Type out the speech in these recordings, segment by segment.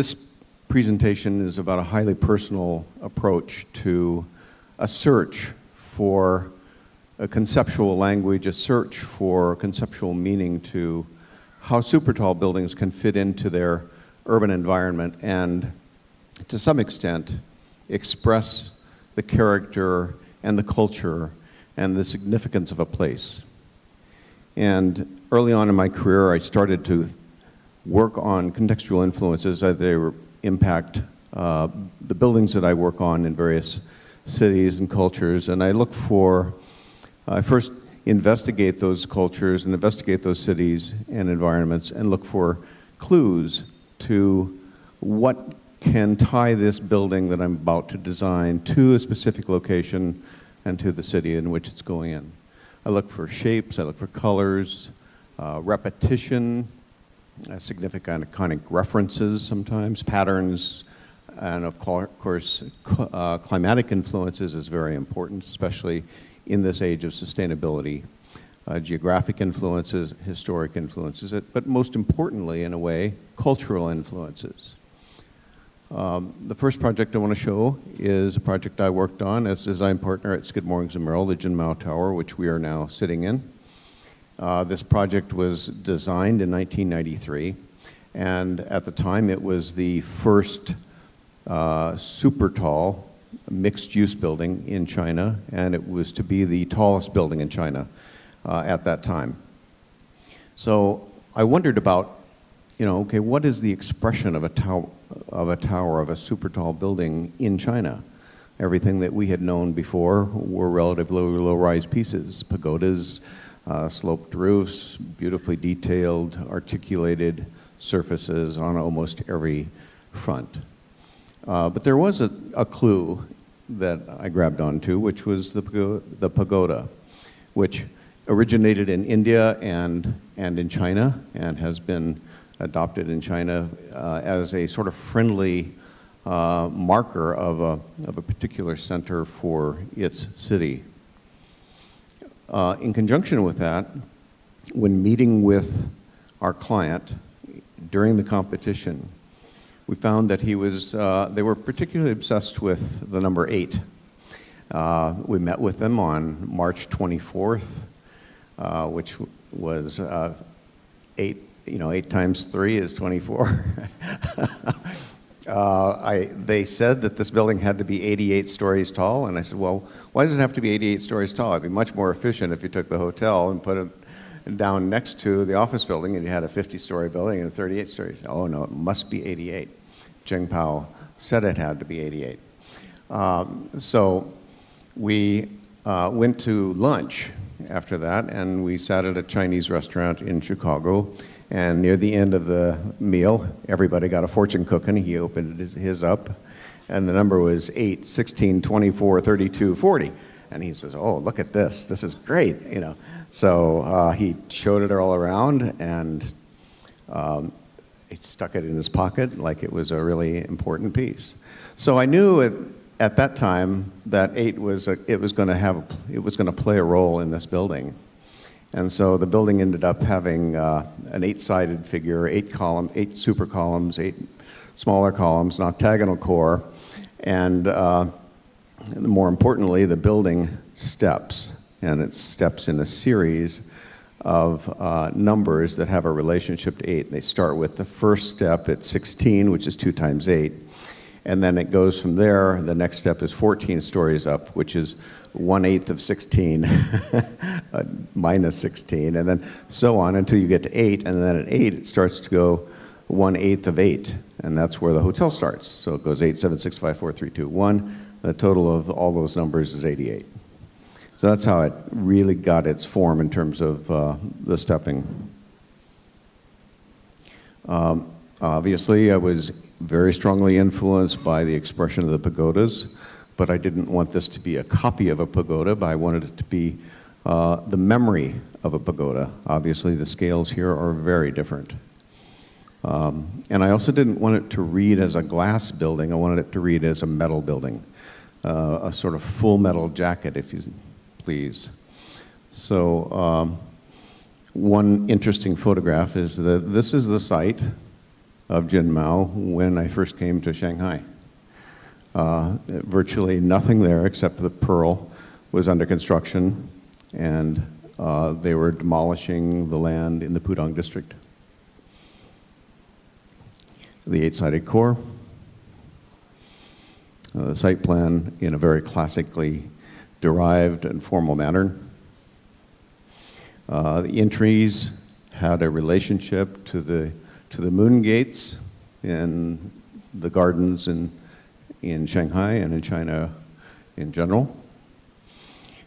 This presentation is about a highly personal approach to a search for a conceptual language, a search for conceptual meaning to how super tall buildings can fit into their urban environment and, to some extent, express the character and the culture and the significance of a place. And early on in my career, I started to work on contextual influences as they impact the buildings that I work on in various cities and cultures. And I first investigate those cultures and investigate those cities and environments and look for clues to what can tie this building that I'm about to design to a specific location and to the city in which it's going in. I look for shapes, I look for colors, repetition, significant iconic references sometimes, patterns, and of course, climatic influences is very important, especially in this age of sustainability. Geographic influences, historic influences, but most importantly, in a way, cultural influences. The first project I want to show is a project I worked on as design partner at Skidmore & Merrill, the Jin Mao Tower, which we are now sitting in. This project was designed in 1993, and at the time it was the first super tall mixed-use building in China, and it was to be the tallest building in China at that time. So I wondered about, okay, what is the expression of a tower, of a super tall building in China? Everything that we had known before were relatively low-rise pieces, pagodas, sloped roofs, beautifully detailed, articulated surfaces on almost every front. But there was a clue that I grabbed onto, which was the pagoda, which originated in India and in China, and has been adopted in China as a sort of friendly marker of a particular center for its city. In conjunction with that, when meeting with our client during the competition, we found that they were particularly obsessed with the number 8. We met with them on March 24th, which was 8 times 3 is 24. They said that this building had to be 88 stories tall, and I said, well, why does it have to be 88 stories tall? It'd be much more efficient if you took the hotel and put it down next to the office building and you had a 50-story building and 38 stories. Oh no, it must be 88. Jin Mao said it had to be 88. So we went to lunch after that, and we sat at a Chinese restaurant in Chicago. And near the end of the meal, everybody got a fortune cookie. He opened his up, and the number was 8, 16, 24, 32, 40. And he says, oh, look at this. This is great, So he showed it all around, and he stuck it in his pocket like it was a really important piece. So I knew at that time that 8 was going to play a role in this building. And so the building ended up having an 8-sided figure, 8 super columns, 8 smaller columns, an octagonal core, and more importantly, the building steps. And it steps in a series of numbers that have a relationship to 8. They start with the first step at 16, which is 2 times 8. And then it goes from there. The next step is 14 stories up, which is 1/8 of 16 minus 16, and then so on until you get to 8. And then at 8, it starts to go 1/8 of 8, and that's where the hotel starts. So it goes 8, 7, 6, 5, 4, 3, 2, 1. The total of all those numbers is 88. So that's how it really got its form in terms of the stepping. Obviously, I was very strongly influenced by the expression of the pagodas, but I didn't want this to be a copy of a pagoda, but I wanted it to be the memory of a pagoda. Obviously, the scales here are very different. And I also didn't want it to read as a glass building. I wanted it to read as a metal building, a sort of full metal jacket, if you please. So one interesting photograph is that this is the site of Jin Mao when I first came to Shanghai. Virtually nothing there except for the Pearl was under construction, and they were demolishing the land in the Pudong district. The 8-sided core, the site plan in a very classically derived and formal manner. The entries had a relationship to the moon gates in the gardens in Shanghai and in China in general.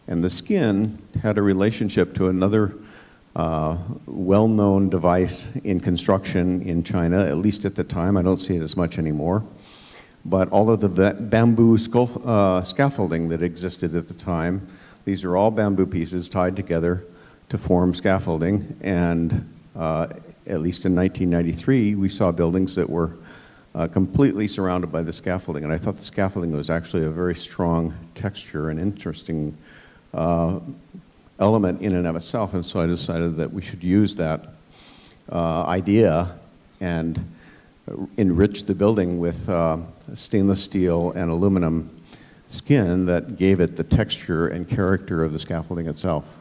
And the skin had a relationship to another well-known device in construction in China, at least at the time. I don't see it as much anymore. But all of the bamboo scaffolding that existed at the time, these are all bamboo pieces tied together to form scaffolding. And at least in 1993, we saw buildings that were completely surrounded by the scaffolding. And I thought the scaffolding was actually a very strong texture and interesting element in and of itself. And so I decided that we should use that idea and enrich the building with stainless steel and aluminum skin that gave it the texture and character of the scaffolding itself.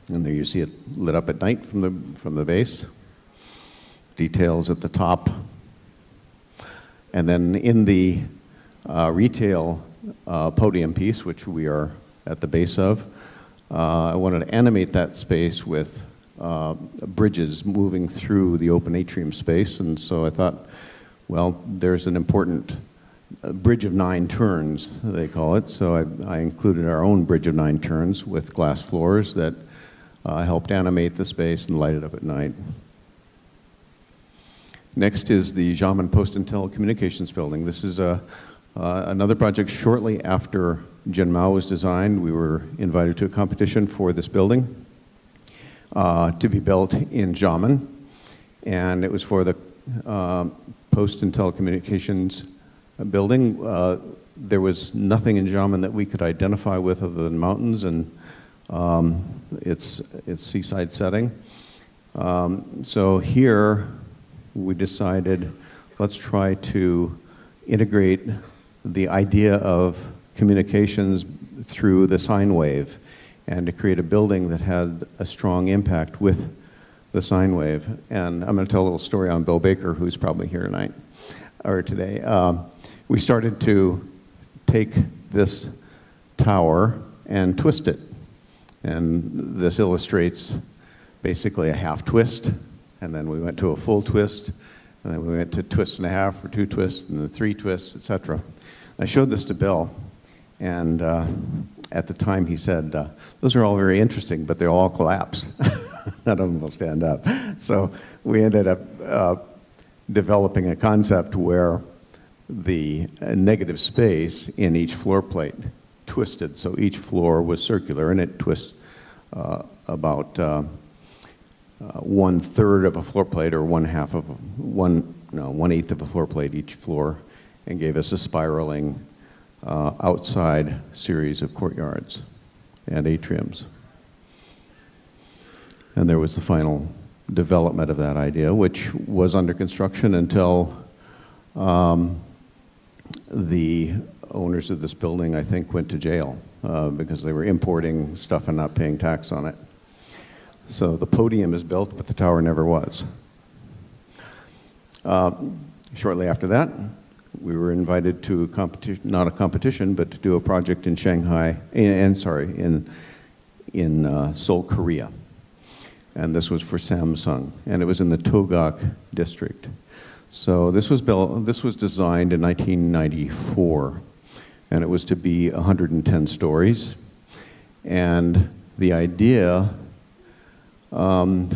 And there you see it lit up at night from the base. Details at the top. And then in the retail podium piece, which we are at the base of, I wanted to animate that space with bridges moving through the open atrium space. And so I thought, well, there's an important bridge of 9 turns, they call it. So I included our own bridge of 9 turns with glass floors that helped animate the space and light it up at night. Next is the Jamun Post and Telecommunications building. This is another project shortly after Jin Mao was designed. We were invited to a competition for this building to be built in Jamun. And it was for the Post and Telecommunications building. There was nothing in Jamun that we could identify with other than mountains and its seaside setting. So here we decided, let's try to integrate the idea of communications through the sine wave and to create a building that had a strong impact with the sine wave. And I'm going to tell a little story on Bill Baker, who's probably here tonight, or today. We started to take this tower and twist it. And this illustrates basically a half twist, and then we went to a full twist, and then we went to twist and a half, or 2 twists, and then 3 twists, etc. I showed this to Bill, and at the time he said, those are all very interesting, but they'll all collapse. None of them will stand up. So we ended up developing a concept where the negative space in each floor plate twisted. So each floor was circular, and it twists about 1/3 of a floor plate, or 1/8 of a floor plate each floor, and gave us a spiraling outside series of courtyards and atriums. And there was the final development of that idea, which was under construction until the owners of this building, I think, went to jail because they were importing stuff and not paying tax on it. So the podium is built, but the tower never was. Shortly after that, we were invited to a competition, not a competition, but to do a project in Shanghai, in Seoul, Korea. And this was for Samsung, and it was in the Togak district. So this was designed in 1994, and it was to be 110 stories. And the idea, I'm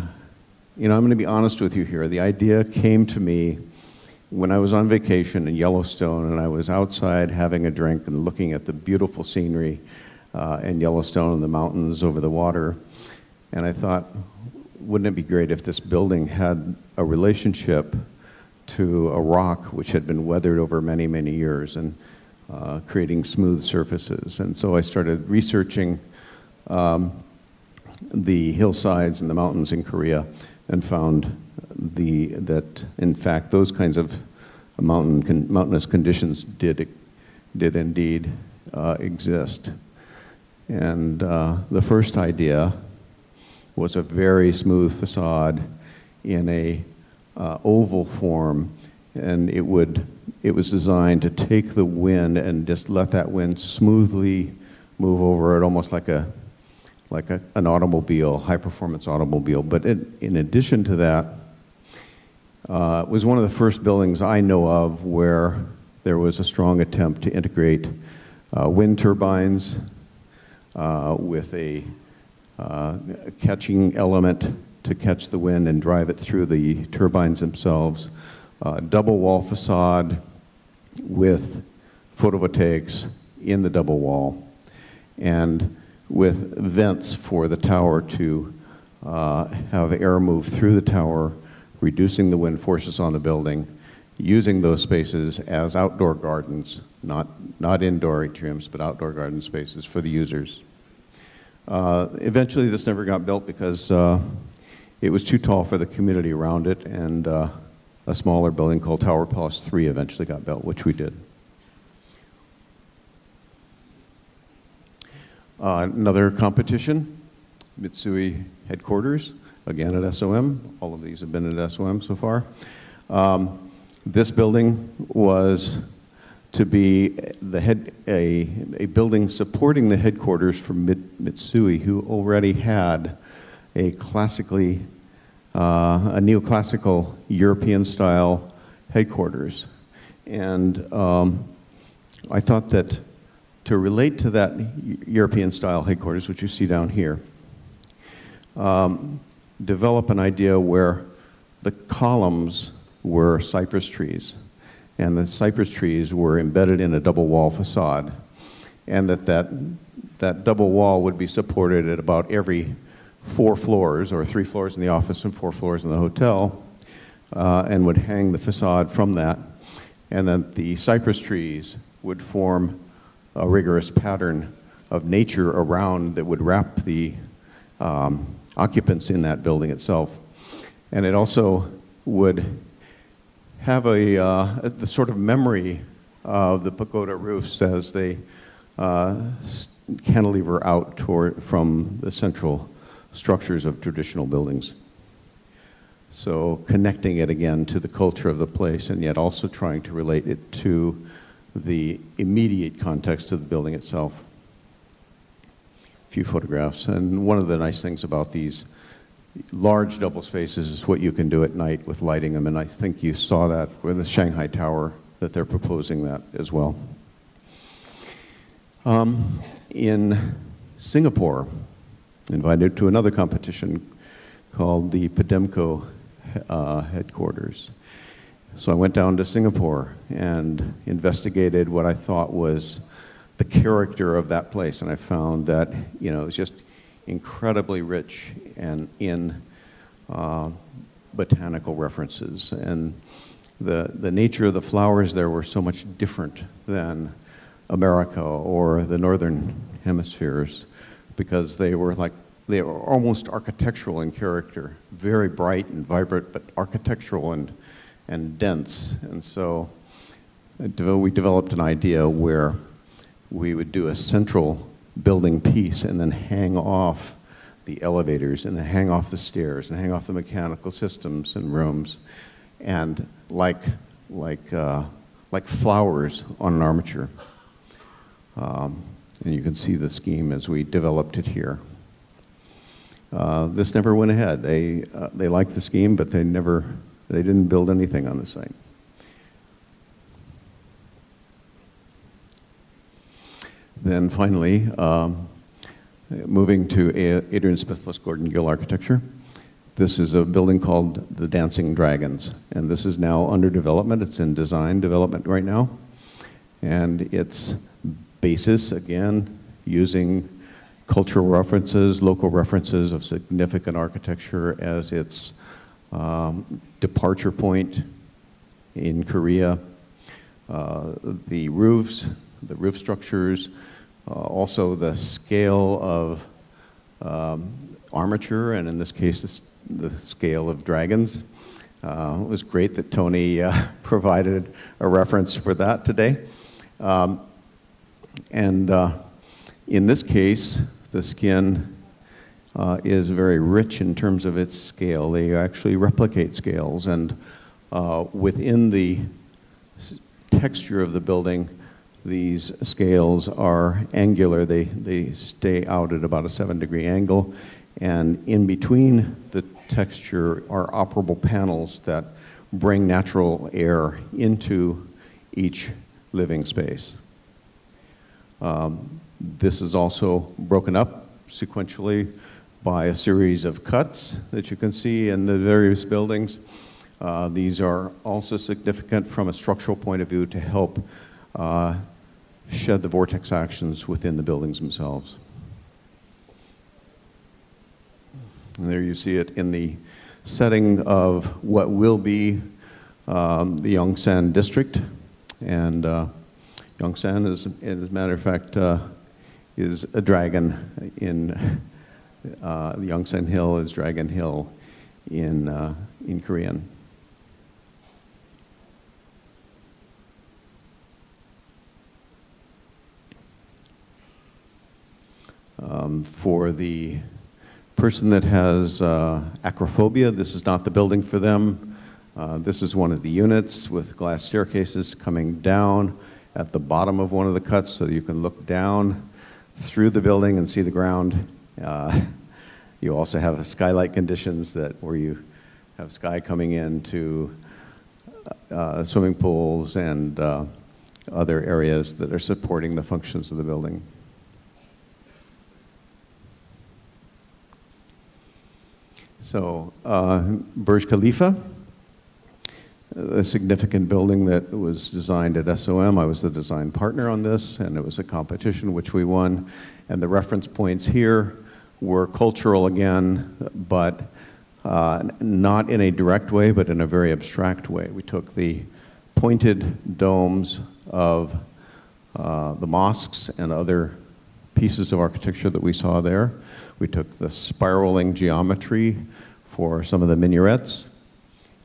going to be honest with you here. The idea came to me when I was on vacation in Yellowstone, and I was outside having a drink and looking at the beautiful scenery in Yellowstone and the mountains over the water. And I thought, wouldn't it be great if this building had a relationship to a rock which had been weathered over many, many years and creating smooth surfaces. And so I started researching the hillsides and the mountains in Korea and found that in fact those kinds of mountainous conditions did indeed exist. And the first idea was a very smooth facade in a oval form, and it was designed to take the wind and just let that wind smoothly move over it, almost like an automobile, high-performance automobile. But in addition to that, it was one of the first buildings I know of where there was a strong attempt to integrate wind turbines with a catching element to catch the wind and drive it through the turbines themselves. Double wall facade with photovoltaics in the double wall, and with vents for the tower to have air move through the tower, reducing the wind forces on the building, using those spaces as outdoor gardens, not indoor atriums, but outdoor garden spaces for the users. Eventually this never got built because it was too tall for the community around it, and a smaller building called Tower Palace 3 eventually got built, which we did. Another competition, Mitsui headquarters, again at SOM. All of these have been at SOM so far. This building was to be a building supporting the headquarters for Mitsui, who already had a neoclassical European-style headquarters. And I thought that to relate to that European-style headquarters, which you see down here, develop an idea where the columns were cypress trees, and the cypress trees were embedded in a double wall facade, and that double wall would be supported at about every 4 floors, or 3 floors in the office and 4 floors in the hotel, and would hang the facade from that, and then the cypress trees would form a rigorous pattern of nature around that would wrap the occupants in that building itself. And it also would have the sort of memory of the pagoda roofs as they cantilever out from the central structures of traditional buildings. So connecting it again to the culture of the place, and yet also trying to relate it to the immediate context of the building itself. A few photographs, and one of the nice things about these large double spaces is what you can do at night with lighting them, and I think you saw that with the Shanghai Tower, that they're proposing that as well. In Singapore, invited to another competition called the Pidemco headquarters. So I went down to Singapore and investigated what I thought was the character of that place, and I found that, you know, it was just incredibly rich and in botanical references, and the nature of the flowers there were so much different than America or the northern hemispheres, because they were almost architectural in character, very bright and vibrant, but architectural and dense. And so we developed an idea where we would do a central building piece and then hang off the elevators and then hang off the stairs and hang off the mechanical systems and rooms, and like flowers on an armature. And you can see the scheme as we developed it here. This never went ahead. They liked the scheme, but they didn't build anything on the site. Then finally, moving to Adrian Smith plus Gordon Gill architecture. This is a building called the Dancing Dragons, and this is now under development. It's in design development right now, and its basis, again, using cultural references, local references of significant architecture as its departure point in Korea. The roofs, the roof structures, also the scale of armature, and in this case, the scale of dragons, It was great that Tony provided a reference for that today. In this case, the skin is very rich in terms of its scale. They actually replicate scales, and within the texture of the building, these scales are angular. They stay out at about a 7-degree angle, and in between the texture are operable panels that bring natural air into each living space. This is also broken up sequentially by a series of cuts that you can see in the various buildings. These are also significant from a structural point of view to help shed the vortex actions within the buildings themselves. And there you see it in the setting of what will be the Yongsan district. And Yongsan, as a matter of fact, is a dragon in the Yongsan Hill is Dragon Hill in Korean. For the person that has acrophobia, this is not the building for them. This is one of the units with glass staircases coming down at the bottom of one of the cuts, so you can look down through the building and see the ground. You also have skylight conditions where you have sky coming into swimming pools and other areas that are supporting the functions of the building. So, Burj Kalifa, a significant building that was designed at SOM. I was the design partner on this, and it was a competition which we won. And the reference points here were cultural again, but not in a direct way, but in a very abstract way. We took the pointed domes of the mosques and other pieces of architecture that we saw there. We took the spiraling geometry for some of the minarets,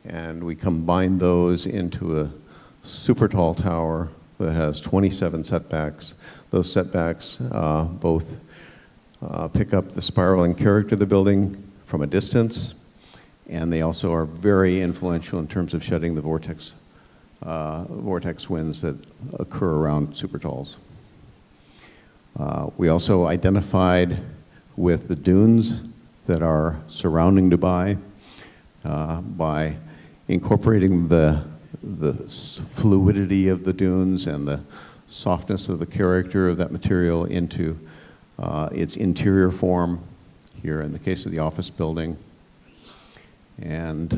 and we combined those into a super tall tower that has 27 setbacks. Those setbacks both pick up the spiraling character of the building from a distance, and they also are very influential in terms of shedding the vortex winds that occur around super talls. We also identified with the dunes that are surrounding Dubai by incorporating the fluidity of the dunes and the softness of the character of that material into its interior form, here in the case of the office building. And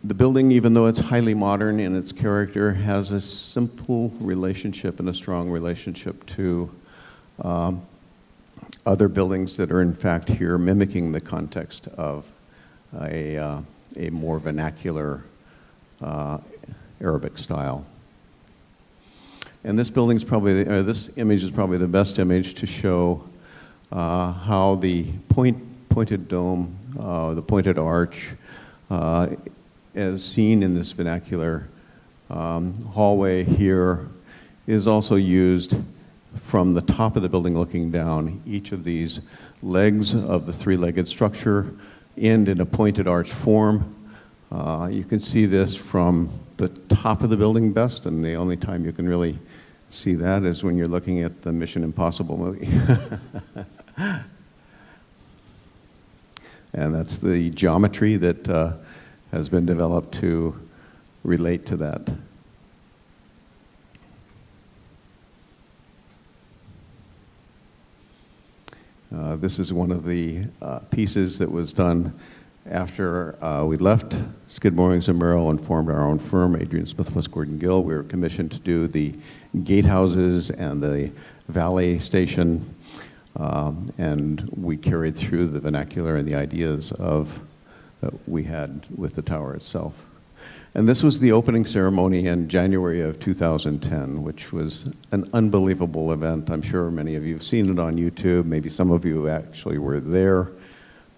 the building, even though it's highly modern in its character, has a simple relationship and a strong relationship to other buildings that are in fact here mimicking the context of a more vernacular Arabic style. And this building's probably, this image is probably the best image to show how the pointed dome, the pointed arch, as seen in this vernacular hallway here, is also used from the top of the building looking down. Each of these legs of the three-legged structure end in a pointed arch form. You can see this from the top of the building best, and the only time you can really see that is when you're looking at the Mission Impossible movie. And that's the geometry that has been developed to relate to that. This is one of the pieces that was done after we left Skidmore, Ings & Merrill and formed our own firm, Adrian Smith West Gordon Gill. We were commissioned to do the gatehouses and the valet station, and we carried through the vernacular and the ideas that we had with the tower itself. And this was the opening ceremony in January of 2010, which was an unbelievable event. I'm sure many of you have seen it on YouTube. Maybe some of you actually were there.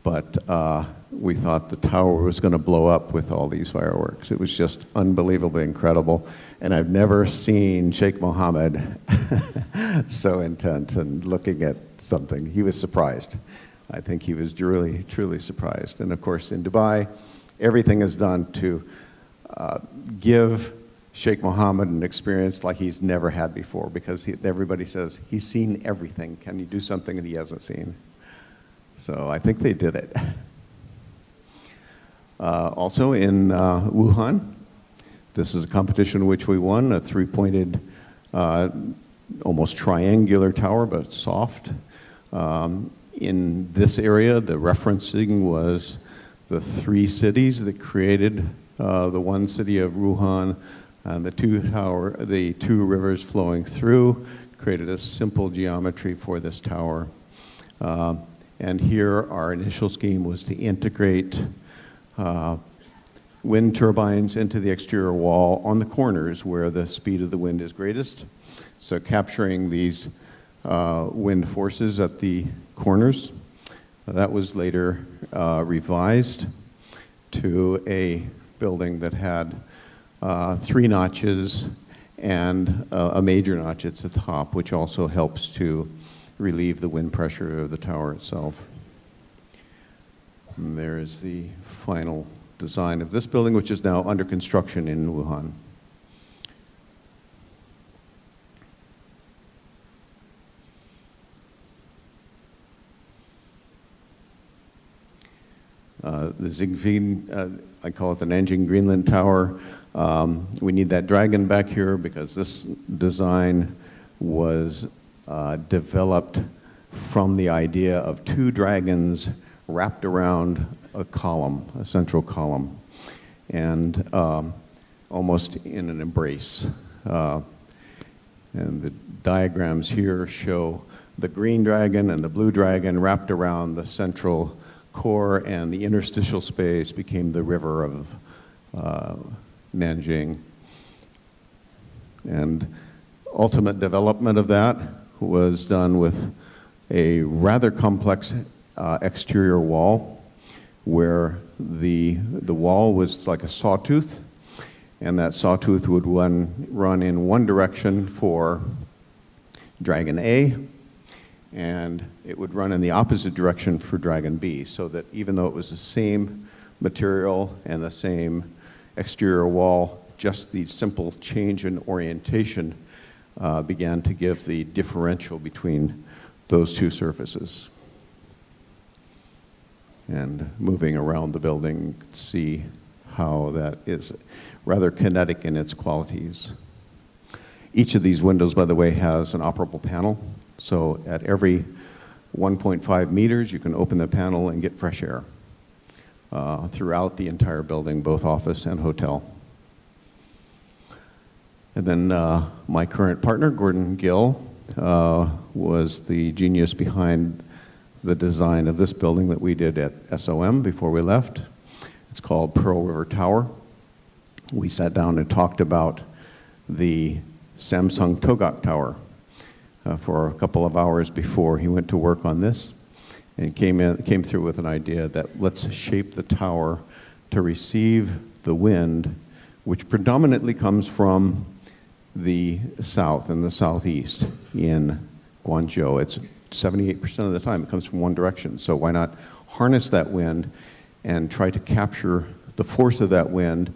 but we thought the tower was going to blow up with all these fireworks. It was just unbelievably incredible, and I've never seen Sheikh Mohammed so intent and looking at something. He was surprised. I think he was really, truly surprised. And of course, in Dubai, everything is done to give Sheikh Mohammed an experience like he's never had before, because everybody says, he's seen everything. Can you do something that he hasn't seen? So I think they did it. Also in Wuhan, this is a competition which we won, a three-pointed, almost triangular tower, but soft. In this area, the referencing was the three cities that created the one city of Wuhan, and the two rivers flowing through created a simple geometry for this tower. And here, our initial scheme was to integrate wind turbines into the exterior wall on the corners where the speed of the wind is greatest. So capturing these wind forces at the corners. That was later revised to a building that had 3 notches and a major notch at the top, which also helps to relieve the wind pressure of the tower itself. And there is the final design of this building, which is now under construction in Wuhan. The Zigfin, I call it the Nanjing Greenland Tower. We need that dragon back here because this design was developed from the idea of 2 dragons wrapped around a column, a central column, and almost in an embrace. And the diagrams here show the green dragon and the blue dragon wrapped around the central core, and the interstitial space became the river of Nanjing. And ultimate development of that was done with a rather complex exterior wall, where the wall was like a sawtooth, and that sawtooth would run in one direction for Dragon A, and it would run in the opposite direction for Dragon B, so that even though it was the same material and the same exterior wall, just the simple change in orientation began to give the differential between those 2 surfaces. And moving around the building, you can see how that is rather kinetic in its qualities. Each of these windows, by the way, has an operable panel. So at every 1.5 meters, you can open the panel and get fresh air throughout the entire building, both office and hotel. And then my current partner, Gordon Gill, was the genius behind the design of this building that we did at SOM before we left. It's called Pearl River Tower. We sat down and talked about the Samsung Togok Tower for a couple of hours before he went to work on this, and came through with an idea that let's shape the tower to receive the wind, which predominantly comes from the south and the southeast in Guangzhou. It's 78% of the time it comes from one direction. So why not harness that wind and try to capture the force of that wind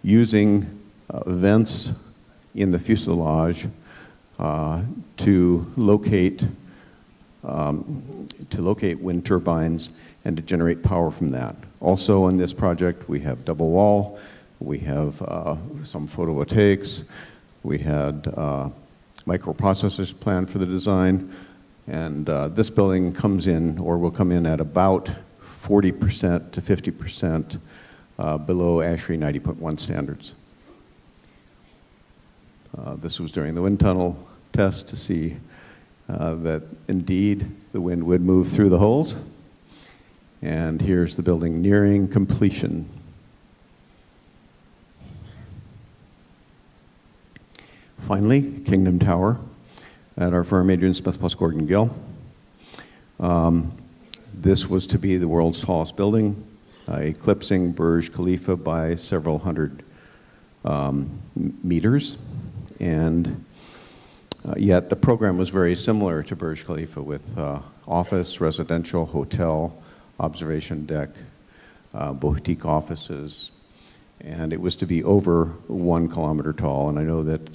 using vents in the fuselage to locate wind turbines and to generate power from that. Also in this project, we have double wall, we have some photovoltaics, we had microprocessors planned for the design, and this building comes in, or will come in at about 40% to 50% below ASHRAE 90.1 standards. This was during the wind tunnel test to see that indeed the wind would move through the holes. And here's the building nearing completion. Finally, Kingdom Tower at our firm, Adrian Smith plus Gordon Gill. This was to be the world's tallest building, eclipsing Burj Kalifa by several hundred meters. And yet the program was very similar to Burj Khalifa with office, residential, hotel, observation deck, boutique offices, and it was to be over 1 kilometer tall. And I know that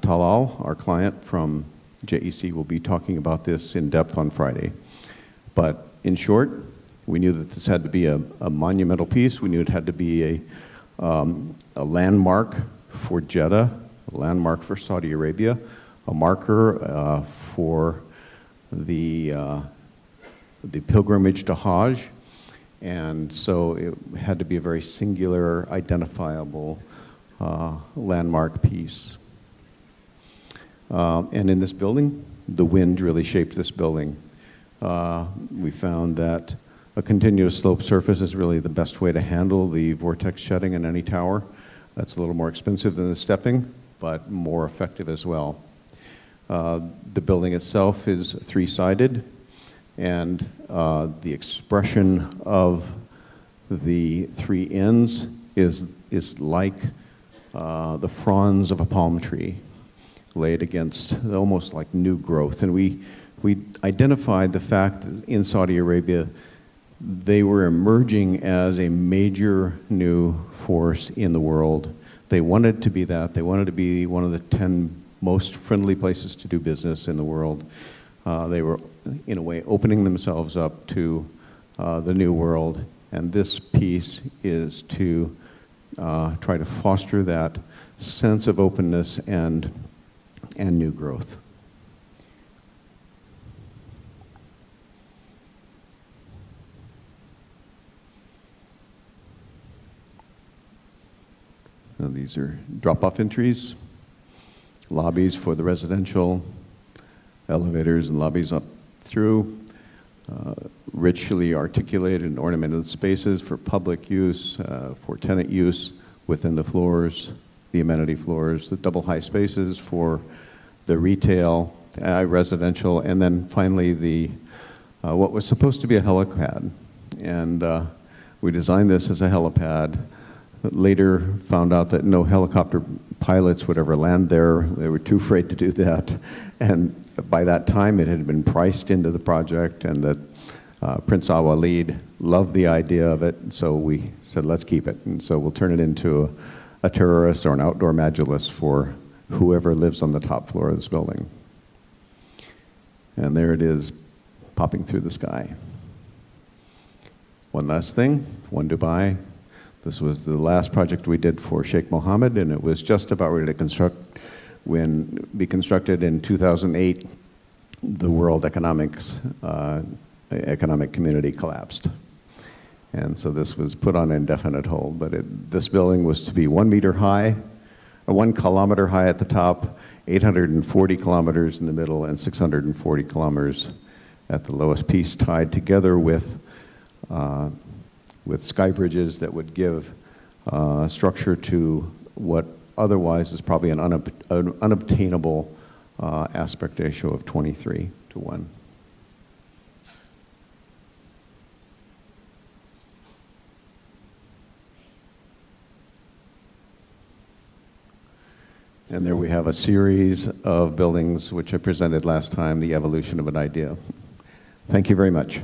Talal, our client from JEC, will be talking about this in depth on Friday. But in short, we knew that this had to be a monumental piece. We knew it had to be a landmark for Jeddah, a landmark for Saudi Arabia, a marker for the pilgrimage to Hajj. And so it had to be a very singular, identifiable landmark piece. And in this building, the wind really shaped this building. We found that a continuous slope surface is really the best way to handle the vortex shedding in any tower. That's a little more expensive than the stepping, but more effective as well. The building itself is three-sided, and the expression of the three ends is like the fronds of a palm tree laid against almost like new growth. And we identified the fact that in Saudi Arabia, they were emerging as a major new force in the world. They wanted to be that. They wanted to be one of the 10 most friendly places to do business in the world. They were, in a way, opening themselves up to the new world. And this piece is to try to foster that sense of openness and new growth. Now these are drop-off entries, lobbies for the residential, elevators and lobbies up through, richly articulated and ornamented spaces for public use, for tenant use within the floors, the amenity floors, the double high spaces for the retail, residential, and then finally the what was supposed to be a helipad. And we designed this as a helipad, but later found out that no helicopter pilots would ever land there. They were too afraid to do that. And by that time, it had been priced into the project, and that Prince Al Walid loved the idea of it, so we said, let's keep it. And so we'll turn it into a terrace or an outdoor majlis for whoever lives on the top floor of this building. And there it is, popping through the sky. One last thing, One Dubai. This was the last project we did for Sheikh Mohammed, and it was just about ready to be constructed in 2008. The world economic community collapsed. And so this was put on indefinite hold, but this building was to be 1 meter high, 1 kilometer high at the top, 840 kilometers in the middle, and 640 kilometers at the lowest piece, tied together with sky bridges that would give structure to what otherwise is probably an unobtainable aspect ratio of 23:1. And there we have a series of buildings which I presented last time, the evolution of an idea. Thank you very much.